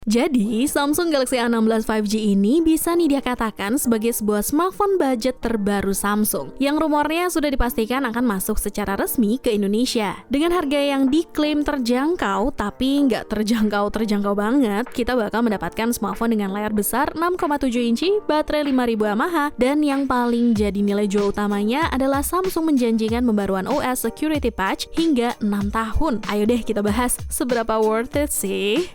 Jadi, Samsung Galaxy A16 5G ini bisa nih dia katakan sebagai sebuah smartphone budget terbaru Samsung, yang rumornya sudah dipastikan akan masuk secara resmi ke Indonesia. Dengan harga yang diklaim terjangkau, tapi nggak terjangkau banget, kita bakal mendapatkan smartphone dengan layar besar 6,7 inci, baterai 5000 mAh, dan yang paling jadi nilai jual utamanya adalah Samsung menjanjikan pembaruan OS security patch hingga 6 tahun. Ayo deh kita bahas, seberapa worth it sih?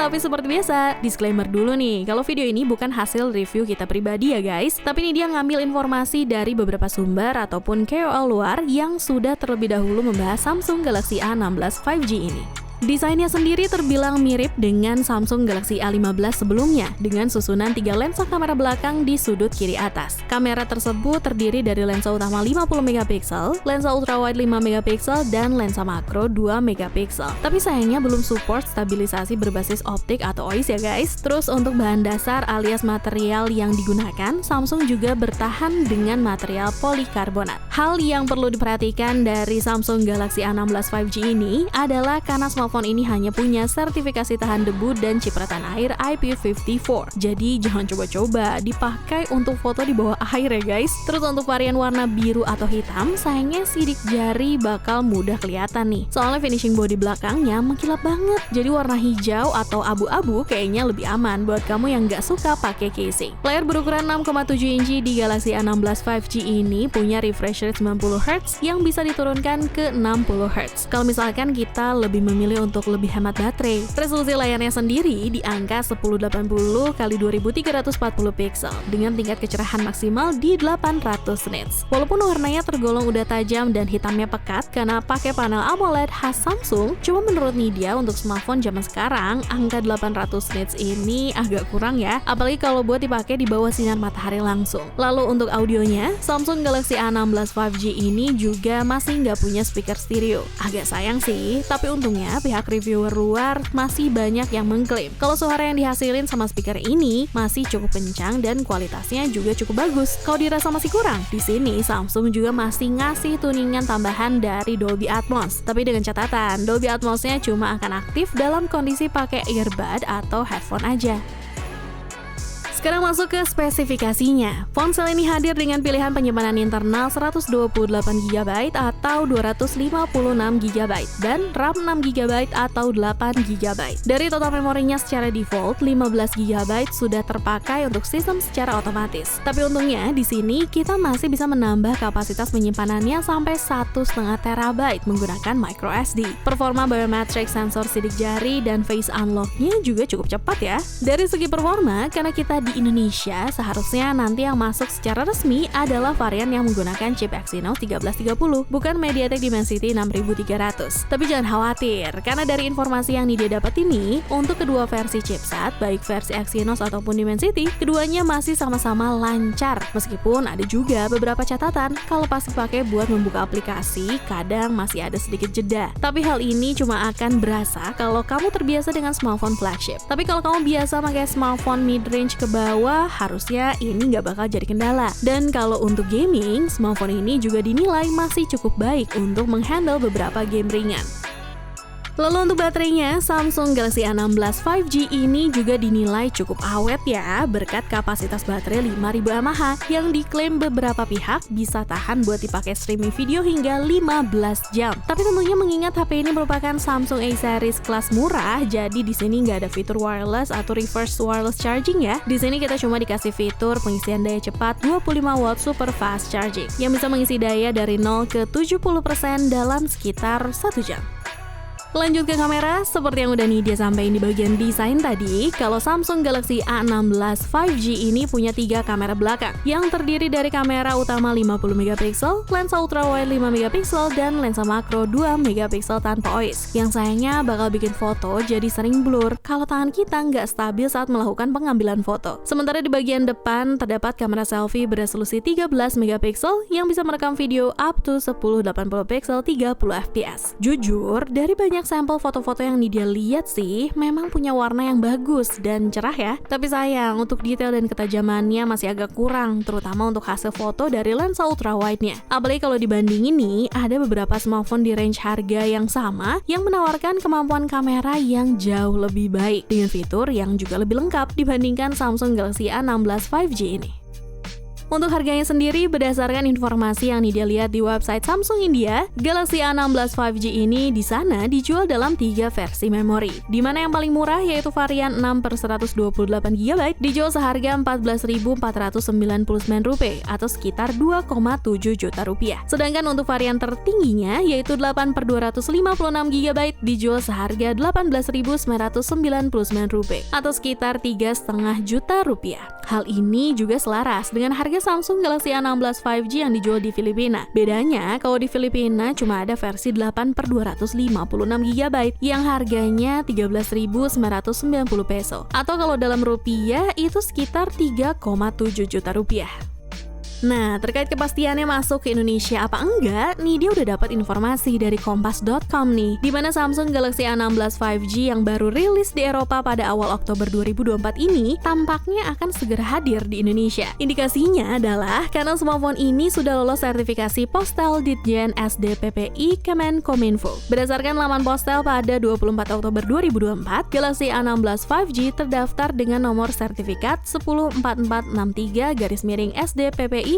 Tapi seperti biasa, disclaimer dulu nih, kalau video ini bukan hasil review kita pribadi ya guys, tapi ini dia ngambil informasi dari beberapa sumber ataupun KOL luar yang sudah terlebih dahulu membahas Samsung Galaxy A16 5G ini. Desainnya sendiri terbilang mirip dengan Samsung Galaxy A15 sebelumnya, dengan susunan 3 lensa kamera belakang di sudut kiri atas. Kamera tersebut terdiri dari lensa utama 50MP, lensa ultrawide 5MP, dan lensa makro 2MP. Tapi sayangnya belum support stabilisasi berbasis optik atau OIS ya guys. Terus untuk bahan dasar alias material yang digunakan, Samsung juga bertahan dengan material polikarbonat. Hal yang perlu diperhatikan dari Samsung Galaxy A16 5G ini adalah karena smartphone ini hanya punya sertifikasi tahan debu dan cipratan air IP54. Jadi jangan coba-coba dipakai untuk foto di bawah air ya guys. Terus untuk varian warna biru atau hitam, sayangnya sidik jari bakal mudah kelihatan nih. Soalnya finishing body belakangnya mengkilap banget. Jadi warna hijau atau abu-abu kayaknya lebih aman buat kamu yang nggak suka pakai casing. Layar berukuran 6,7 inci di Galaxy A16 5G ini punya refresh rate 90Hz yang bisa diturunkan ke 60Hz. Kalau misalkan kita lebih memilih untuk lebih hemat baterai. Resolusi layarnya sendiri di angka 1080 x 2340 pixel dengan tingkat kecerahan maksimal di 800 nits. Walaupun warnanya tergolong udah tajam dan hitamnya pekat karena pakai panel AMOLED khas Samsung, cuma menurut media untuk smartphone zaman sekarang, angka 800 nits ini agak kurang ya, apalagi kalau buat dipakai di bawah sinar matahari langsung. Lalu untuk audionya, Samsung Galaxy A16 5G ini juga masih nggak punya speaker stereo. Agak sayang sih, tapi untungnya pihak reviewer luar masih banyak yang mengklaim kalau suara yang dihasilin sama speaker ini masih cukup kencang dan kualitasnya juga cukup bagus. Kalau dirasa masih kurang, di sini Samsung juga masih ngasih tuningan tambahan dari Dolby Atmos. Tapi dengan catatan, Dolby Atmos-nya cuma akan aktif dalam kondisi pakai earbud atau headphone aja. Sekarang masuk ke spesifikasinya. Ponsel ini hadir dengan pilihan penyimpanan internal 128GB atau 256GB dan RAM 6GB atau 8GB. Dari total memorinya secara default, 15GB sudah terpakai untuk sistem secara otomatis. Tapi untungnya di sini kita masih bisa menambah kapasitas penyimpanannya sampai 1,5TB menggunakan microSD. Performa biometric sensor sidik jari dan face unlock-nya juga cukup cepat ya. Dari segi performa, karena kita di Indonesia, seharusnya nanti yang masuk secara resmi adalah varian yang menggunakan chip Exynos 1330, bukan MediaTek Dimensity 6300. Tapi jangan khawatir, karena dari informasi yang dia dapat ini, untuk kedua versi chipset, baik versi Exynos ataupun Dimensity, keduanya masih sama-sama lancar. Meskipun ada juga beberapa catatan, kalau pas dipakai buat membuka aplikasi, kadang masih ada sedikit jeda. Tapi hal ini cuma akan berasa kalau kamu terbiasa dengan smartphone flagship. Tapi kalau kamu biasa pakai smartphone mid-range ke bawah, harusnya ini nggak bakal jadi kendala. Dan kalau untuk gaming, smartphone ini juga dinilai masih cukup baik untuk menghandle beberapa game ringan. Lalu untuk baterainya, Samsung Galaxy A16 5G ini juga dinilai cukup awet ya, berkat kapasitas baterai 5000 mAh yang diklaim beberapa pihak bisa tahan buat dipakai streaming video hingga 15 jam. Tapi tentunya mengingat HP ini merupakan Samsung A series kelas murah, jadi di sini nggak ada fitur wireless atau reverse wireless charging ya. Di sini kita cuma dikasih fitur pengisian daya cepat 25W super fast charging yang bisa mengisi daya dari 0 ke 70% dalam sekitar 1 jam. Lanjut ke kamera, seperti yang udah Nidia sampaikan di bagian desain tadi, kalau Samsung Galaxy A16 5G ini punya 3 kamera belakang yang terdiri dari kamera utama 50MP, lensa ultrawide 5MP, dan lensa makro 2MP tanpa OIS. Yang sayangnya bakal bikin foto jadi sering blur kalau tangan kita nggak stabil saat melakukan pengambilan foto. Sementara di bagian depan terdapat kamera selfie beresolusi 13MP yang bisa merekam video up to 1080p 30fps. Jujur, dari banyak banyak sampel foto-foto yang Nidia lihat sih memang punya warna yang bagus dan cerah ya. Tapi sayang, untuk detail dan ketajamannya masih agak kurang, terutama untuk hasil foto dari lensa ultrawide-nya. Apalagi kalau dibandingin nih, ada beberapa smartphone di range harga yang sama yang menawarkan kemampuan kamera yang jauh lebih baik dengan fitur yang juga lebih lengkap dibandingkan Samsung Galaxy A16 5G ini. Untuk harganya sendiri, berdasarkan informasi yang Nidia lihat di website Samsung India, Galaxy A16 5G ini di sana dijual dalam 3 versi memori. Di mana yang paling murah yaitu varian 6/128GB dijual seharga Rp14.499 atau sekitar 2,7 juta rupiah. Sedangkan untuk varian tertingginya yaitu 8/256GB dijual seharga Rp18.999 atau sekitar 3,5 juta rupiah. Hal ini juga selaras dengan harga Samsung Galaxy A16 5G yang dijual di Filipina. Bedanya, kalau di Filipina cuma ada versi 8/256GB yang harganya Rp13.990 atau kalau dalam rupiah itu sekitar 3,7 juta rupiah. Nah, terkait kepastiannya masuk ke Indonesia apa enggak, nih dia udah dapat informasi dari Kompas.com nih, di mana Samsung Galaxy A16 5G yang baru rilis di Eropa pada awal Oktober 2024 ini tampaknya akan segera hadir di Indonesia. Indikasinya adalah karena smartphone ini sudah lolos sertifikasi Postel Ditjen SDPPI Kemenkominfo. Berdasarkan laman Postel pada 24 Oktober 2024, Galaxy A16 5G terdaftar dengan nomor sertifikat 104463-SDPPI-2024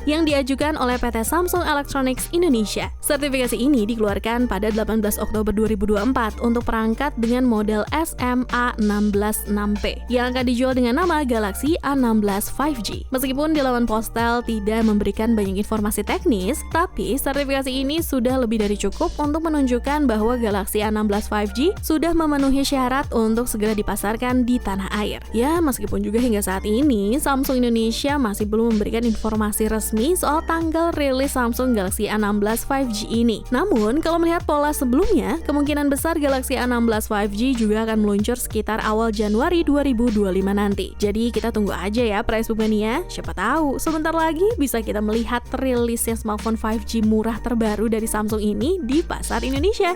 yang diajukan oleh PT Samsung Electronics Indonesia. Sertifikasi ini dikeluarkan pada 18 Oktober 2024 untuk perangkat dengan model SMA166P yang akan dijual dengan nama Galaxy A16 5G. Meskipun di laman Postel tidak memberikan banyak informasi teknis, tapi sertifikasi ini sudah lebih dari cukup untuk menunjukkan bahwa Galaxy A16 5G sudah memenuhi syarat untuk segera dipasarkan di tanah air. Ya, meskipun juga hingga saat ini Samsung Indonesia masih belum memberikan informasi resmi soal tanggal rilis Samsung Galaxy A16 5G ini. Namun, kalau melihat pola sebelumnya, kemungkinan besar Galaxy A16 5G juga akan meluncur sekitar awal Januari 2025 nanti. Jadi kita tunggu aja ya Pricebook Mania. Siapa tahu sebentar lagi bisa kita melihat rilisnya smartphone 5G murah terbaru dari Samsung ini di pasar Indonesia.